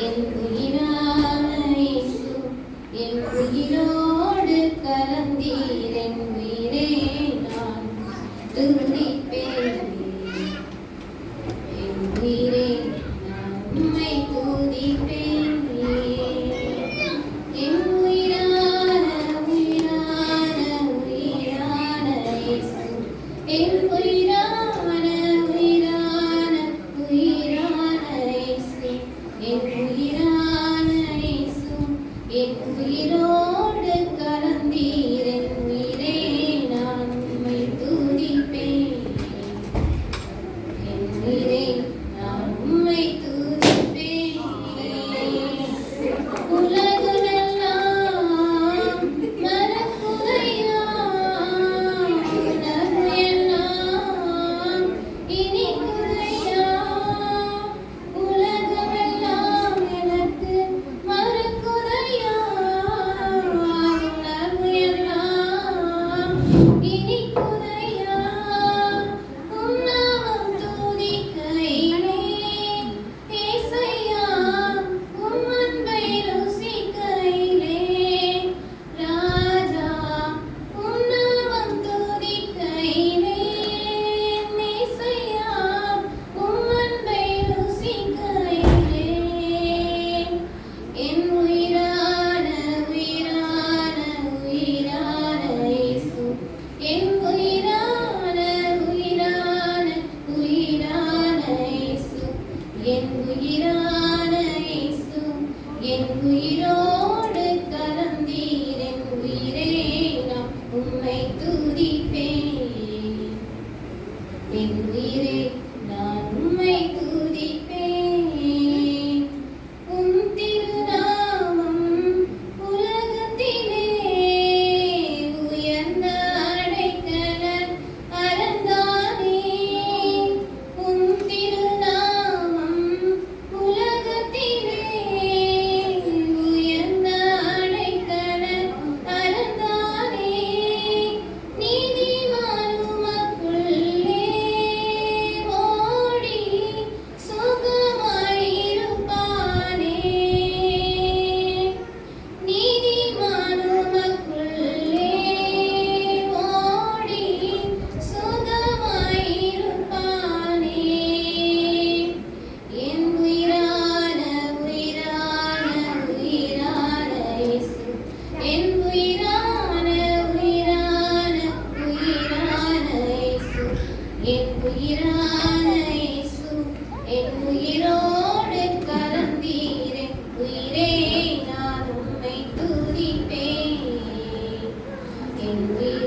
என் உயிரான இயேசு, என் உயிரோடு கலந்தீர், என் உயிரே நான் துதிப்பேன். என் உயிரே நான் உம்மை துதிப்பேன். என் உயிரான உயிரான உயிரான இயேசு, என் உயிரான உயிரான உயிரான இயேசு, என் உயிரான இயேசு, என் உயிரோடு கலந்தீர், என் உயிரே நான் உம்மை துதிப்பேன். என் உயிரே நான் உம்மை துதிப்பேன். உலகமெல்லாம் மறக்குதையா, உலகமெல்லாம் இனிக்குதையா, உலகமெல்லாம் எனக்கு மறக்குதையா, உலகமெல்லாம் இனிக்குதையா, உம் நாமம் துதிக்கையிலே ஏசையா, உம் அன்பை ருசிக்கையிலே ராஜா, உம் நாமம் துதிக்கையிலே ஏசையா, உம் அன்பை ருசிக்கையிலே என் உயிரான உயிரான உயிரான இயேசு, என் உயிரான உயிரான உயிரான இயேசு, என் உயிரான இயேசு, என் உயிரோடு கலந்தீர், என் உயிரே நான் உம்மை துதிப்பேன். என் உயிரே நான் உம்மை துதிப்பேன். உம் திருநாமம் உலகத்திலே உயர்ந்த அடைக்கலம் அரணானே. உம் திருநாமம் உலகத்திலே உயர்ந்த அடைக்கலம் அரணானே. நீதிமான் உமக்குள்ளே ஓடி சுகமாயிருப்பானே. நீதிமான் உமக்குள்ளே ஓடி சுகமாயிருப்பானே. என் உயிரான உயிரான உயிரான இயேசு, என் உயிரான உயிரான உயிரான இயேசு, என் உயிரான இயேசு, என் உயிரோடு கலந்தீர், என் உயிரே நான் உம்மை துதிப்பேன். என் உயிரே